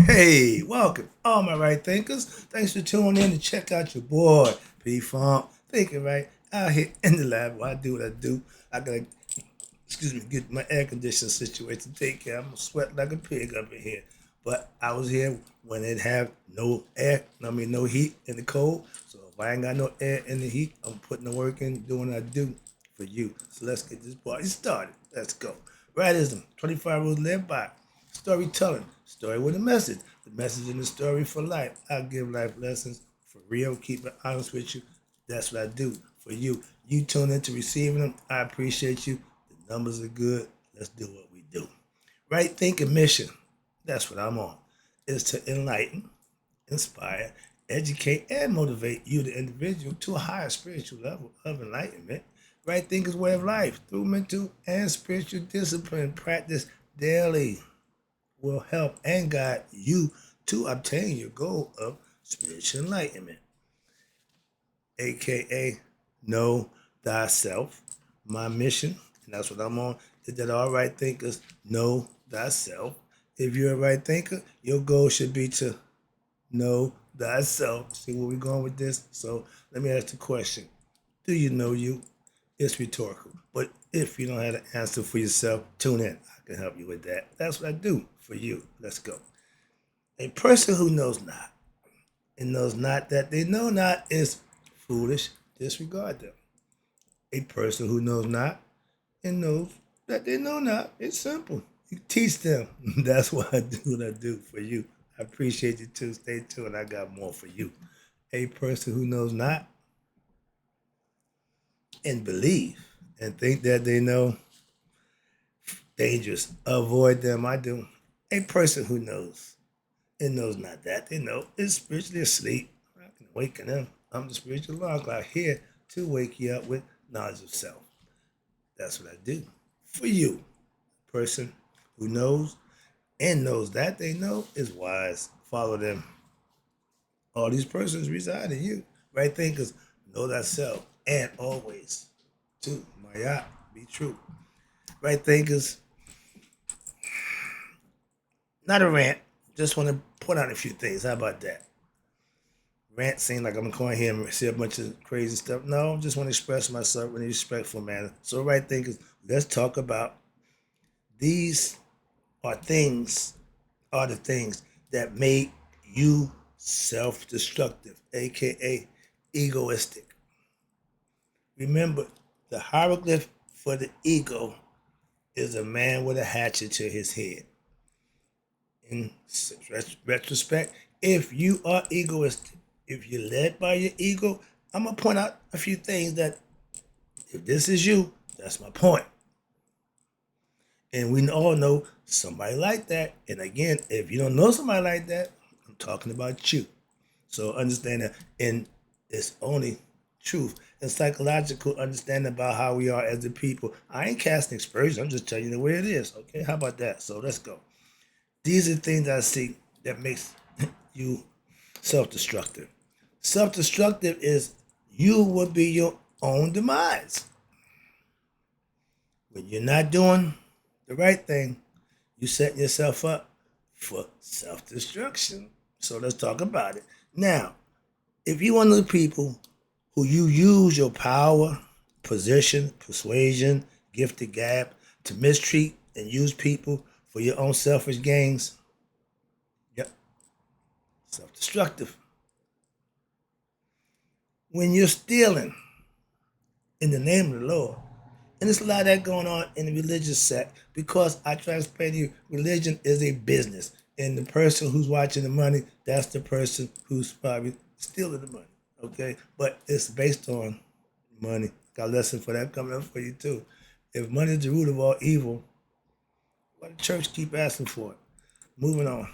Hey, welcome, all my right thinkers. Thanks for tuning in to check out your boy, P Funk. Thinking right out here in the lab while I do what I do. I gotta, get my air conditioning situation taken care. I'm gonna sweat like a pig up in here. But I was here when it had no air, no heat in the cold. So if I ain't got no air in the heat, I'm putting the work in, doing what I do for you. So let's get this party started. Let's go. Rightism, 25 rules live by. Storytelling, story with a message. The message in the story for life. I give life lessons for real. Keep it honest with you. That's what I do for you. You tune into receiving them. I appreciate you. The numbers are good. Let's do what we do. Right thinking mission. That's what I'm on. Is to enlighten, inspire, educate, and motivate you, the individual, to a higher spiritual level of enlightenment. Right thinker's way of life through mental and spiritual discipline practice daily will help and guide you to obtain your goal of spiritual enlightenment, aka know thyself. My mission, and that's what I'm on, is that all right thinkers know thyself. If you're a right thinker, your goal should be to know thyself. See where we're going with this? So let me ask the question. Do you know you? It's rhetorical. But if you don't have an answer for yourself, tune in. I can help you with that. That's what I do for you. Let's go. A person who knows not and knows not that they know not is foolish. Disregard them. A person who knows not and knows that they know not. It's simple. You teach them. That's why I do what I do for you. I appreciate you too. Stay tuned. I got more for you. A person who knows not and believe and think that they know, dangerous. Avoid them. I do. A person who knows and knows not that they know is spiritually asleep. I can awaken them. I'm the spiritual alarm clock here to wake you up with knowledge of self. That's what I do for you. Person who knows and knows that they know is wise. Follow them. All these persons reside in you. Right thinkers know thyself and always too. Maya, be true. Right thinkers, not a rant. Just want to point out a few things. How about that? Rant seems like I'm going here and say a bunch of crazy stuff. No, just want to express myself in a respectful manner. So right thinkers, let's talk about these are things are the things that make you self-destructive, aka egoistic. Remember, the hieroglyph for the ego is a man with a hatchet to his head. In retrospect, if you are egoistic, if you're led by your ego, I'm gonna point out a few things that if this is you, that's my point. And we all know somebody like that. And again, if you don't know somebody like that, I'm talking about you. So understand that, and it's only truth and psychological understanding about how we are as a people. I ain't casting aspersions. I'm just telling you the way it is. Okay, how about that? So let's go. These are things I see that makes you self-destructive. Self-destructive is you will be your own demise. When you're not doing the right thing, you setting yourself up for self-destruction. So let's talk about it. Now, if you're one of the people who you use your power, position, persuasion, gifted gab to mistreat and use people for your own selfish gains, yep, self-destructive. When you're stealing in the name of the Lord, and there's a lot of that going on in the religious sect because I try to explain to you, religion is a business. And the person who's watching the money, that's the person who's probably stealing the money. Okay? But it's based on money. Got a lesson for that coming up for you too. If money is the root of all evil, why the church keep asking for it? Moving on.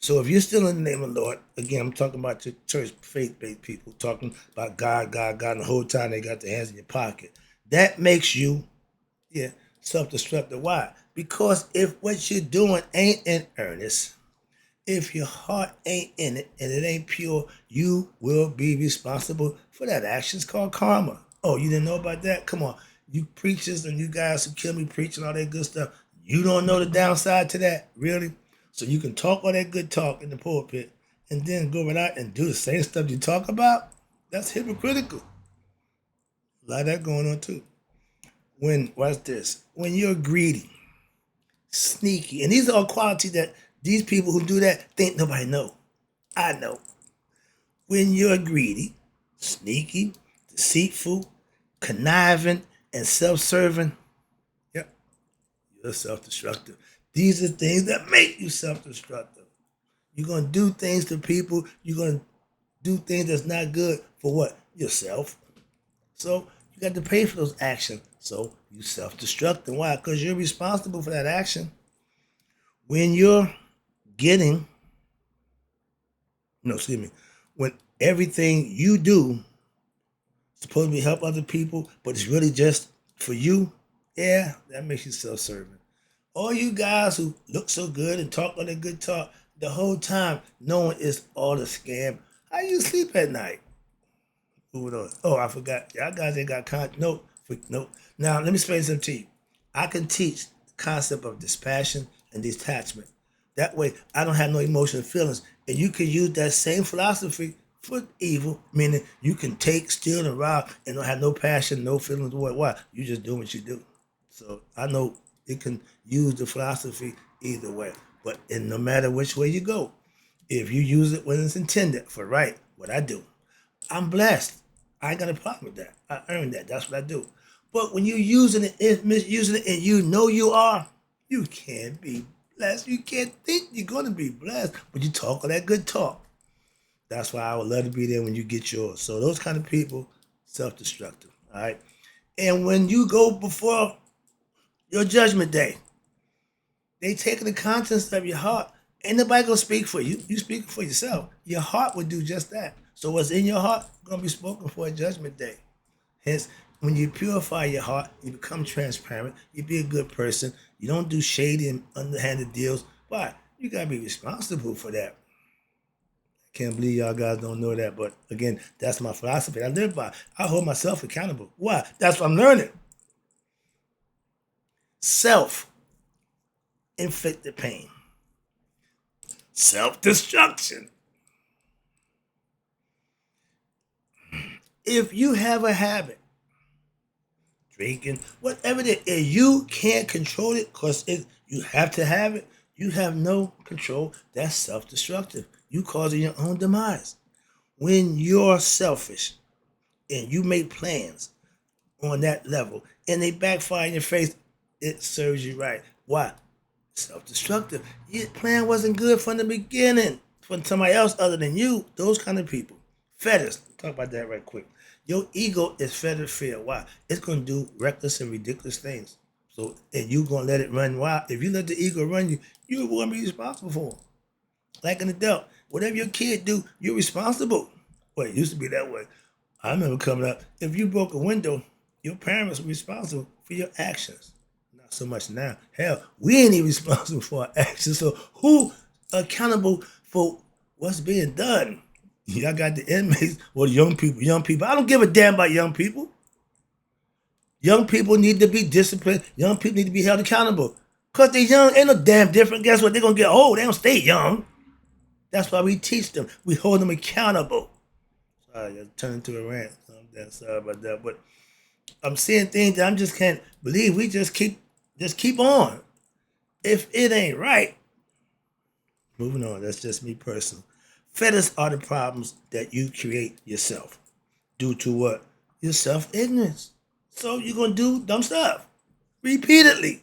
So if you're still in the name of the Lord, again, I'm talking about your church faith-based people, talking about God, God, God, and the whole time they got their hands in your pocket. That makes you, yeah, self-destructive. Why? Because if what you're doing ain't in earnest, if your heart ain't in it and it ain't pure, you will be responsible for that. Action's called karma. Oh, you didn't know about that? Come on. You preachers and you guys who kill me preaching all that good stuff. You don't know the downside to that? Really? So you can talk all that good talk in the pulpit and then go right out and do the same stuff you talk about. That's hypocritical. A lot of that going on too. Watch this. When you're greedy, sneaky, and these are all qualities that these people who do that think nobody know. I know. When you're greedy, sneaky, deceitful, conniving, and self-serving, yep, you're self-destructive. These are things that make you self-destructive. You're going to do things to people. You're going to do things that's not good for what? Yourself. So you got to pay for those actions. So you self-destructing. Why? Because you're responsible for that action. When you're getting, when everything you do is supposed to be help other people, but it's really just for you, yeah, that makes you self-serving. All you guys who look so good and talk all that good talk the whole time, knowing it's all a scam, how you sleep at night? Moving on. Oh, I forgot. Y'all guys ain't got nope. Now let me explain something to you. I can teach the concept of dispassion and detachment. That way, I don't have no emotional feelings, and you can use that same philosophy for evil, meaning you can take, steal, and rob, and don't have no passion, no feelings. Why? You just do what you do. So I know it can use the philosophy either way, but no matter which way you go, if you use it when it's intended for right, what I do, I'm blessed. I ain't got a problem with that. I earned that. That's what I do. But when you're using it, misusing it, and you know you are, you can't be blessed. You can't think you're going to be blessed, but you talk all that good talk. That's why I would love to be there when you get yours. So those kind of people, self-destructive. All right. And when you go before your judgment day, they taking the contents of your heart. Ain't nobody gonna speak for you. You speak for yourself. Your heart will do just that. So what's in your heart gonna be spoken for a judgment day. Hence, when you purify your heart, you become transparent. You be a good person. You don't do shady and underhanded deals. Why? You gotta be responsible for that. Can't believe y'all guys don't know that, but again, that's my philosophy. I live by. I hold myself accountable. Why? That's what I'm learning. Self-inflicted pain. Self-destruction. If you have a habit, drinking, whatever it is, you can't control it because you have to have it. You have no control. That's self-destructive. You causing your own demise. When you're selfish and you make plans on that level and they backfire in your face, it serves you right. Why? Self-destructive. Your plan wasn't good from the beginning for somebody else other than you. Those kind of people. Fetters. Talk about that right quick. Your ego is fettered fear. Why? It's going to do reckless and ridiculous things. So, and you're going to let it run wild. If you let the ego run you, you're going to be responsible for it. Like an adult, whatever your kid do, you're responsible. Well, it used to be that way. I remember coming up, if you broke a window, your parents were responsible for your actions. Not so much now. Hell, we ain't even responsible for our actions. So who accountable for what's being done? Y'all got the inmates or the young people. Young people. I don't give a damn about young people. Young people need to be disciplined. Young people need to be held accountable. Because they're young, ain't no damn different. Guess what? They're going to get old. They don't stay young. That's why we teach them. We hold them accountable. Sorry, I turned into a rant. I'm sorry about that. But I'm seeing things that I just can't believe. We just keep on. If it ain't right, moving on. That's just me personal. Fetters are the problems that you create yourself. Due to what? Your self-ignorance. So you're going to do dumb stuff. Repeatedly.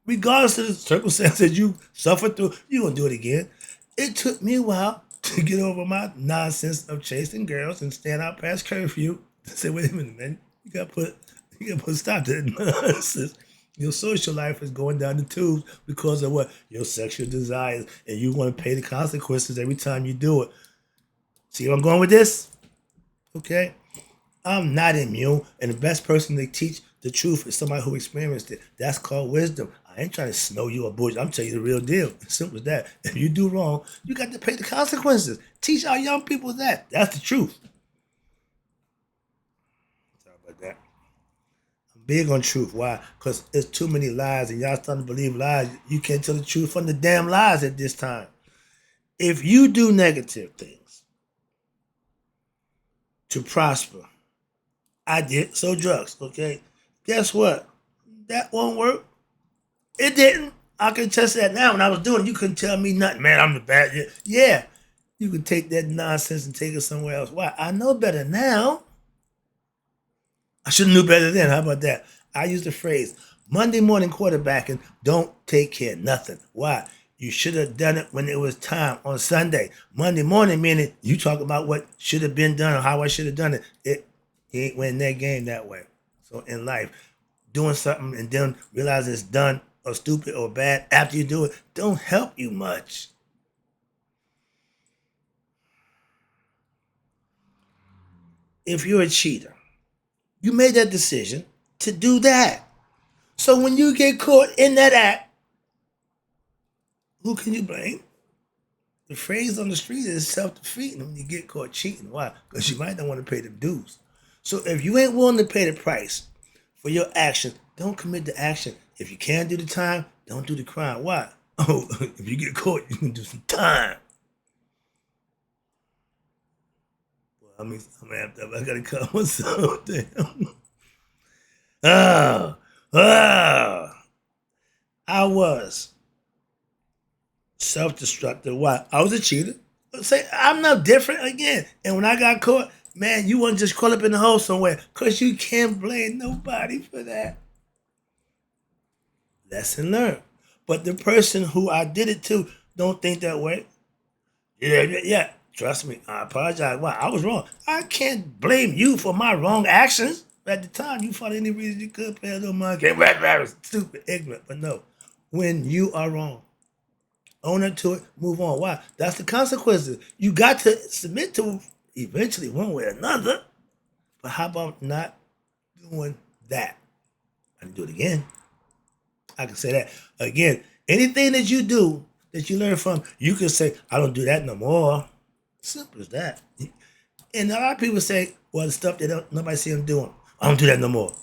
Regardless of the circumstances you suffered through, you're going to do it again. It took me a while to get over my nonsense of chasing girls and staying out past curfew. I said, wait a minute, man. You got to put a stop to that nonsense. Your social life is going down the tubes because of what? Your sexual desires. And you want to pay the consequences every time you do it. See where I'm going with this? Okay? I'm not immune. And the best person to teach the truth is somebody who experienced it. That's called wisdom. I ain't trying to snow you or bullshit. I'm telling you the real deal. As simple as that. If you do wrong, you got to pay the consequences. Teach our young people that. That's the truth. Sorry about that. big on truth. Why? Because there's too many lies, and y'all starting to believe lies. You can't tell the truth from the damn lies at this time. If you do negative things to prosper, I did. So drugs, okay? Guess what? That won't work. It didn't. I can test that now. When I was doing it, you couldn't tell me nothing. Man, I'm the bad. Yeah, you could take that nonsense and take it somewhere else. Why? I know better now. I should have knew better then. How about that? I use the phrase, Monday morning quarterbacking, don't take care of nothing. Why? You should have done it when it was time on Sunday. Monday morning meaning you talk about what should have been done or how I should have done it. You ain't winning that game that way. So in life, doing something and then realizing it's done or stupid or bad after you do it don't help you much. If you're a cheater, you made that decision to do that. So when you get caught in that act, who can you blame? The phrase on the street is self-defeating when you get caught cheating. Why? Because you might not want to pay the dues. So if you ain't willing to pay the price for your action, don't commit the action. If you can't do the time, don't do the crime. Why? Oh, if you get caught, you can do some time. Well, I'm amped up. I gotta cut myself down. Ah, I was self-destructive. Why? I was a cheater. Say I'm no different again. And when I got caught, man, you wasn't just caught up in the hole somewhere, cause you can't blame nobody for that. Lesson learned. But the person who I did it to don't think that way. Yeah. Trust me, I apologize. Why? I was wrong. I can't blame you for my wrong actions. At the time, you found any reason you could pay a little money. Stupid, ignorant. But no, when you are wrong, own up to it, move on. Why? That's the consequences. You got to submit to eventually one way or another. But how about not doing that? I can do it again. I can say that again. Anything that you do that you learn from, you can say, I don't do that no more. Simple as that. And a lot of people say, well, the stuff that nobody see them doing, I don't do that no more.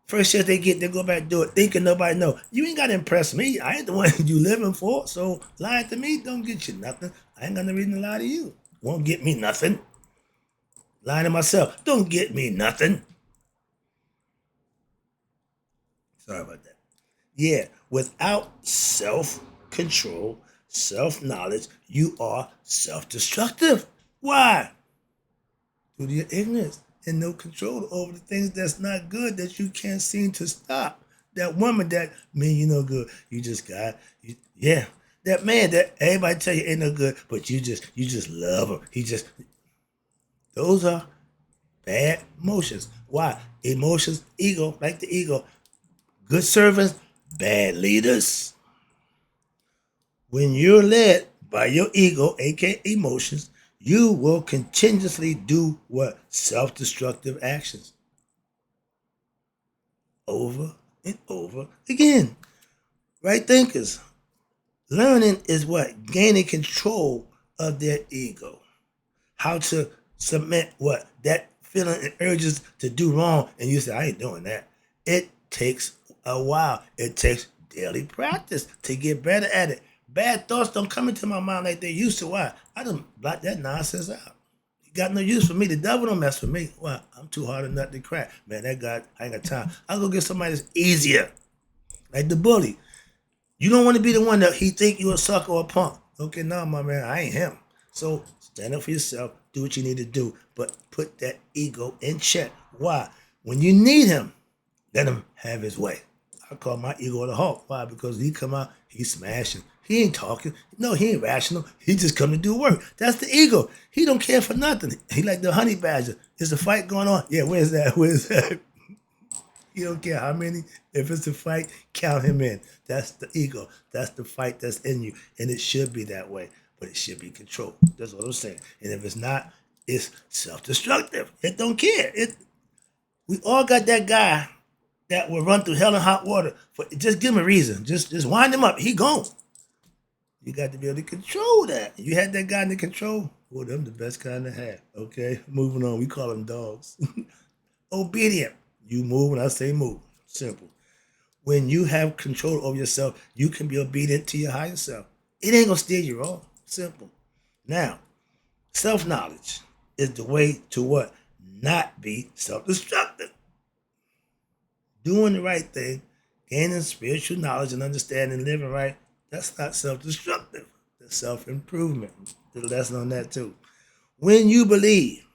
First chance they get, they go back and do it, thinking nobody know. You ain't got to impress me. I ain't the one you living for. So lying to me don't get you nothing. I ain't got no reason to lie to you. Won't get me nothing. Lying to myself don't get me nothing. Sorry about that. Yeah, without self-control, self-knowledge, you are self-destructive. Why? Due to your ignorance and no control over the things that's not good that you can't seem to stop. That woman that mean you no good, you just got, yeah. That man that everybody tell you ain't no good, but you just love her. Those are bad emotions. Why? Emotions, ego, like the ego. Good servants, bad leaders. When you're led by your ego, aka emotions, you will continuously do what? Self-destructive actions. Over and over again. Right thinkers. Learning is what? Gaining control of their ego. How to submit what? That feeling and urges to do wrong, and you say, I ain't doing that. It takes a while. It takes daily practice to get better at it. Bad thoughts don't come into my mind like they used to. Why? I done blocked that nonsense out. You got no use for me. The devil don't mess with me. Why? I'm too hard a nut to crack. Man, that guy, I ain't got time. I'll go get somebody that's easier. Like the bully. You don't want to be the one that he think you a sucker or a punk. Okay, no, my man, I ain't him. So stand up for yourself. Do what you need to do. But put that ego in check. Why? When you need him, let him have his way. I call my ego the Hulk. Why? Because he come out, he's smashing. He ain't talking. No, he ain't rational. He just come to do work. That's the ego. He don't care for nothing. He like the honey badger. Is the fight going on? Yeah, where's that? Where's that? He don't care how many. If it's a fight, count him in. That's the ego. That's the fight that's in you. And it should be that way. But it should be controlled. That's what I'm saying. And if it's not, it's self-destructive. It don't care. We all got that guy that will run through hell and hot water. Just give him a reason. Just wind him up. He gone. You got to be able to control that. You had that guy in the control. Well, them the best kind to have. Okay, moving on. We call them dogs. Obedient. You move when I say move. Simple. When you have control over yourself, you can be obedient to your higher self. It ain't gonna steer you wrong. Simple. Now, self-knowledge is the way to what? Not be self-destructive. Doing the right thing, gaining spiritual knowledge and understanding, living right, that's not self-destructive. That's self-improvement. Did a lesson on that too. When you believe,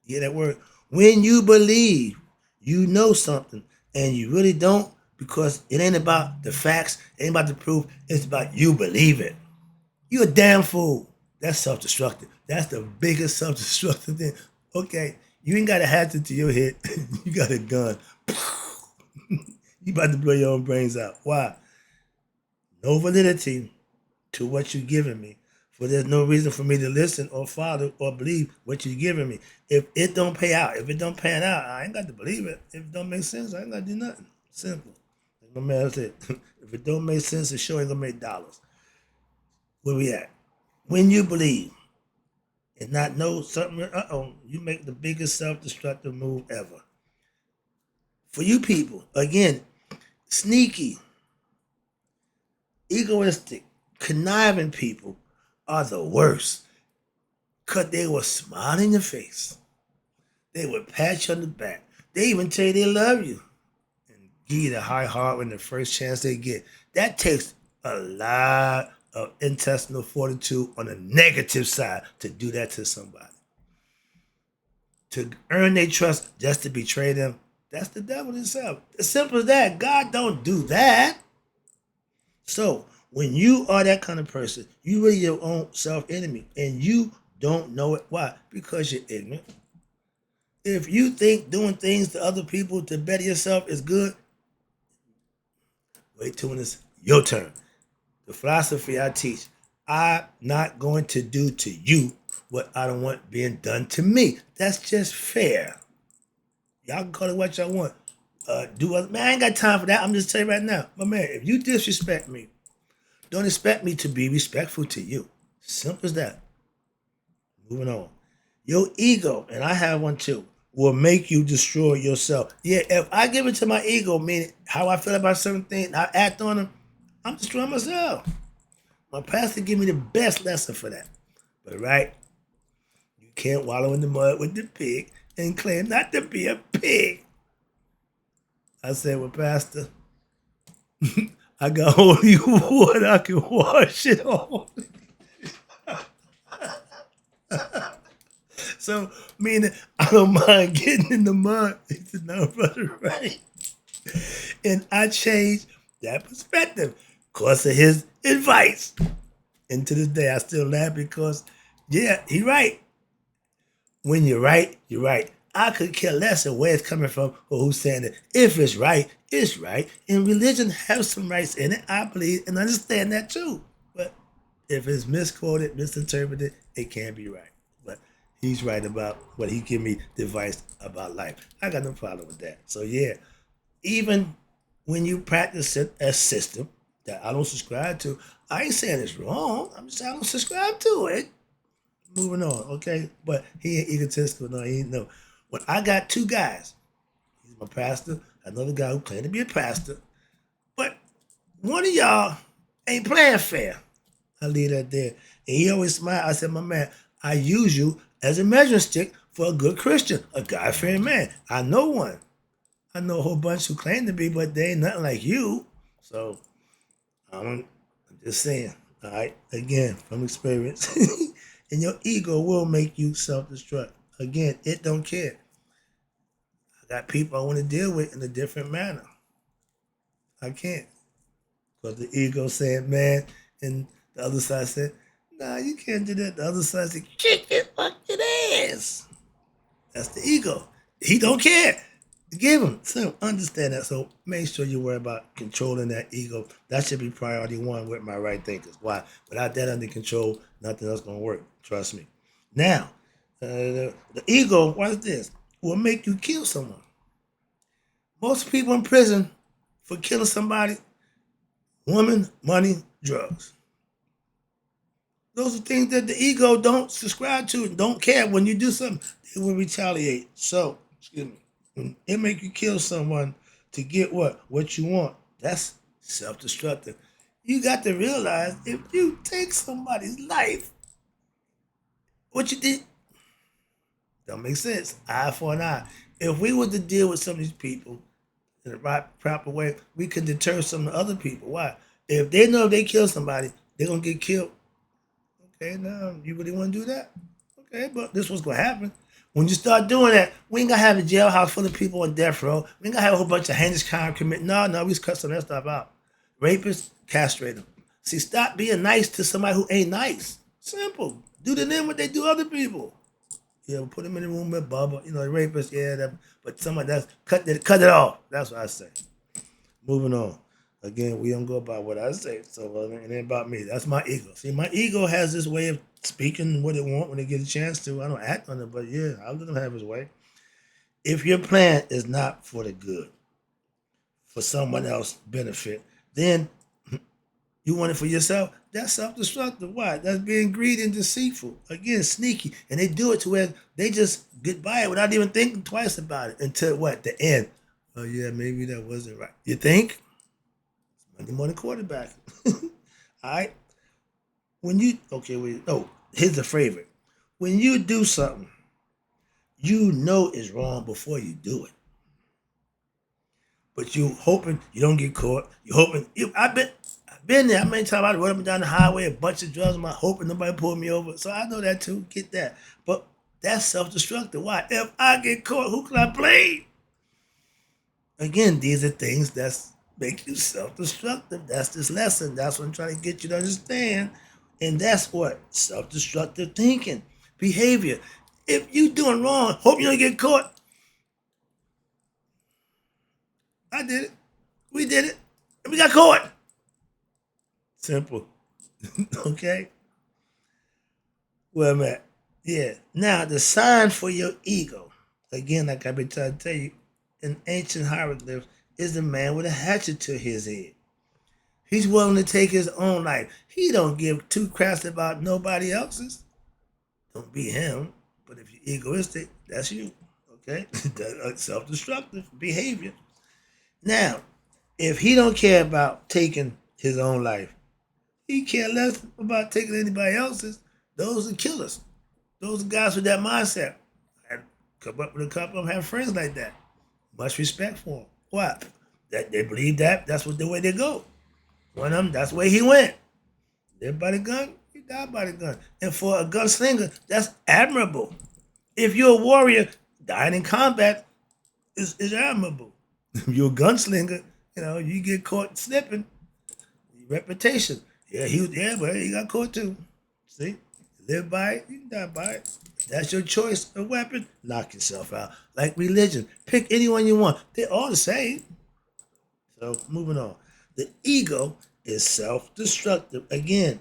you hear that word? When you believe you know something and you really don't, because it ain't about the facts, it ain't about the proof, it's about you believe it. You a damn fool. That's self-destructive. That's the biggest self-destructive thing. Okay, you ain't got a hatchet to your head. You got a gun. You about to blow your own brains out. Why? No validity to what you're giving me. For there's no reason for me to listen or follow or believe what you're giving me. If it don't pay out, if it don't pan out, I ain't got to believe it. If it don't make sense, I ain't got to do nothing. Simple. Like my man said, if it don't make sense, it sure ain't gonna make dollars. Where we at? When you believe and not know something, you make the biggest self-destructive move ever. For you people, again, sneaky, egoistic, conniving people are the worst. Because they will smile in your face. They would pat you on the back. They even tell you they love you. And give you the high heart when the first chance they get. That takes a lot of intestinal fortitude on the negative side to do that to somebody. To earn their trust just to betray them, that's the devil himself. As simple as that. God don't do that. So when you are that kind of person, you really your own self-enemy. And you don't know it. Why? Because you're ignorant. If you think doing things to other people to better yourself is good, wait till when it's your turn. The philosophy I teach, I'm not going to do to you what I don't want being done to me. That's just fair. Y'all can call it what y'all want. Man, I ain't got time for that. I'm just telling you right now. But man, if you disrespect me, don't expect me to be respectful to you. Simple as that. Moving on. Your ego, and I have one too, will make you destroy yourself. Yeah, if I give it to my ego, meaning how I feel about certain things, I act on them, I'm destroying myself. My pastor gave me the best lesson for that. But right, you can't wallow in the mud with the pig and claim not to be a pig. I said, well, Pastor, I got holy water, I can wash it off. So, meaning, I don't mind getting in the mud. He said, no, brother, right? And I changed that perspective because of his advice. And to this day, I still laugh because, yeah, he right. When you're right, you're right. I could care less of where it's coming from or who's saying it. If it's right, it's right. And religion has some rights in it. I believe and understand that too. But if it's misquoted, misinterpreted, it can't be right. But he's right about what he give me the advice about life. I got no problem with that. So yeah, even when you practice a system that I don't subscribe to, I ain't saying it's wrong. I'm just saying I don't subscribe to it. Moving on, okay? But he ain't egotistical. No, he ain't no. When I got two guys, he's my pastor, another guy who claimed to be a pastor, but one of y'all ain't playing fair. I leave that there. And he always smiled. I said, my man, I use you as a measuring stick for a good Christian, a God-fearing man. I know one. I know a whole bunch who claim to be, but they ain't nothing like you. So I'm just saying, all right, again, from experience. And your ego will make you self-destruct. Again, it don't care. I got people I want to deal with in a different manner. I can't. Because the ego saying, man, and the other side said, nah, you can't do that. The other side said, kick it fucking ass. That's the ego. He don't care. Give him. So understand that. So make sure you worry about controlling that ego. That should be priority one with my right thinkers. Why? Without that under control, nothing else gonna work. Trust me. Now, the ego, watch this, will make you kill someone. Most people in prison for killing somebody, woman, money, drugs. Those are things that the ego don't subscribe to and don't care. When you do something, they will retaliate. So, excuse me, when it make you kill someone, to get what? What you want. That's self-destructive. You got to realize if you take somebody's life, what you did don't make sense. Eye for an eye. If we were to deal with some of these people in the right proper way, we could deter some of the other people. Why? If they know if they kill somebody, they're gonna get killed. Okay, now you really want to do that? Okay, but this was gonna happen. When you start doing that, we ain't gonna have a jailhouse full of people on death row. We ain't gonna have a whole bunch of heinous crime commit. No, we just cut some of that stuff out. Rapists, castrate them. See, stop being nice to somebody who ain't nice. Simple. Do to them what they do other people. Yeah, put them in the room with Bubba. You know, the rapist, yeah, that, but somebody that's cut it off. That's what I say. Moving on. Again, we don't go by what I say, so it ain't about me. That's my ego. See, my ego has this way of speaking what it want when it get a chance to. I don't act on it, but yeah, I'll let him have his way. If your plan is not for the good, for someone else's benefit, then you want it for yourself. That's self-destructive. Why? That's being greedy and deceitful. Again, sneaky. And they do it to where they just get by it without even thinking twice about it until what? The end. Oh yeah, maybe that wasn't right. You think? Monday morning quarterback. All right. Here's the favorite. When you do something, you know it's wrong before you do it. But you hoping you don't get caught. You hoping I've been there. How many times I rode up and down the highway, a bunch of drugs in my hoping nobody pulled me over. So I know that too. Get that. But that's self-destructive. Why? If I get caught, who can I blame? Again, these are things that's make you self-destructive. That's this lesson. That's what I'm trying to get you to understand. And that's what? Self-destructive thinking. Behavior. If you doing wrong, hope you don't get caught. I did it. We did it. And we got caught. Simple. Okay? Well, man. Yeah. Now, the sign for your ego, again, like I've been trying to tell you, in ancient hieroglyphs, is the man with a hatchet to his head. He's willing to take his own life. He don't give two craps about nobody else's. Don't be him. But if you're egoistic, that's you. Okay? That's self-destructive behavior. Now, if he don't care about taking his own life, he care less about taking anybody else's. Those are killers. Those are guys with that mindset. I come up with a couple of them, have friends like that. Much respect for them. Why? That they believe that's what the way they go. One of them, that's the way he went. Lived by the gun, he died by the gun. And for a gunslinger, that's admirable. If you're a warrior, dying in combat is admirable. If you're a gunslinger, you get caught slipping. Reputation. But he got caught too. See? Live by it, you can die by it. That's your choice of weapon. Knock yourself out. Like religion. Pick anyone you want. They're all the same. So, moving on. The ego is self-destructive. Again,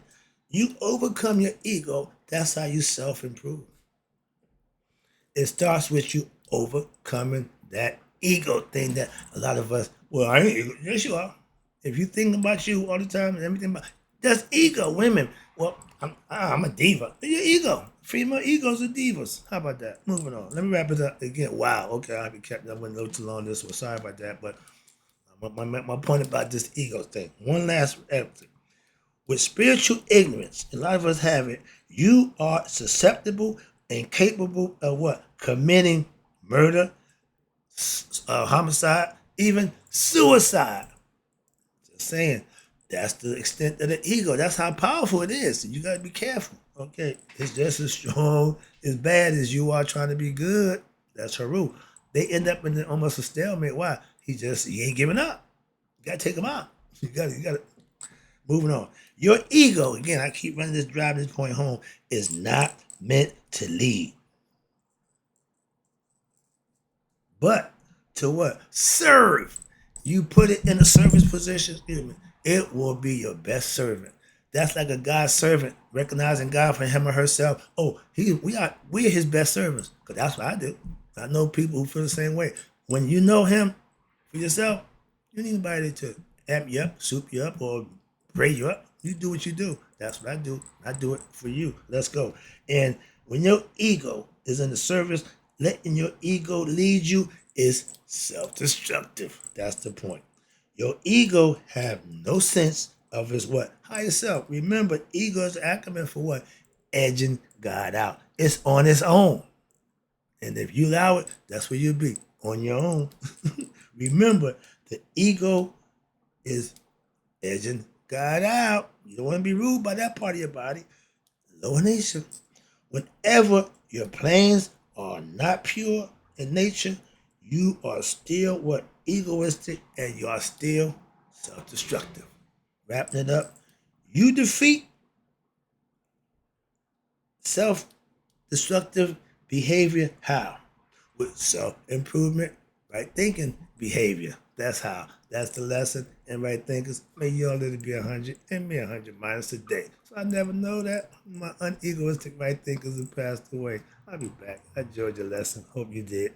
you overcome your ego. That's how you self-improve. It starts with you overcoming that ego thing that a lot of us, well, I ain't ego. Yes, you are. If you think about you all the time and everything about, that's ego. Women, well, I'm a diva. Your ego. Female egos are divas. How about that? Moving on. Let me wrap it up again. Wow. Okay, I've been kept. I went a little too long this one. Sorry about that. But my point about this ego thing. One last answer. With spiritual ignorance, a lot of us have it. You are susceptible and capable of what? Committing murder, homicide, even suicide. Just saying. That's the extent of the ego. That's how powerful it is. So you got to be careful. Okay, it's just as strong, as bad as you are trying to be good. That's her rule. They end up in almost a stalemate. Why? He ain't giving up. You got to take him out. You got to. Moving on. Your ego, again, I keep driving this point home, is not meant to lead. But to what? Serve. You put it in a service position, it will be your best servant. That's like a God's servant, recognizing God for him or herself. Oh, we are his best servants. Because that's what I do. I know people who feel the same way. When you know him for yourself, you need anybody to amp you up, soup you up, or pray you up. You do what you do. That's what I do. I do it for you. Let's go. And when your ego is in the service, letting your ego lead you, is self-destructive. That's the point. Your ego have no sense of its what? Higher self. Remember, ego is an acronym for what? Edging God out. It's on its own. And if you allow it, that's where you'll be, on your own. Remember, the ego is edging God out. You don't want to be ruled by that part of your body. Lower nature. Whenever your plans are not pure in nature, you are still what? Egoistic, and you are still self-destructive. Wrapping it up, you defeat self-destructive behavior how? With self-improvement, right thinking behavior. That's how. That's the lesson. And right thinkers, may y'all let it be 100 and me 100 minus a day. So I never know that my unegoistic right thinkers have passed away. I'll be back. I enjoyed your lesson. Hope you did.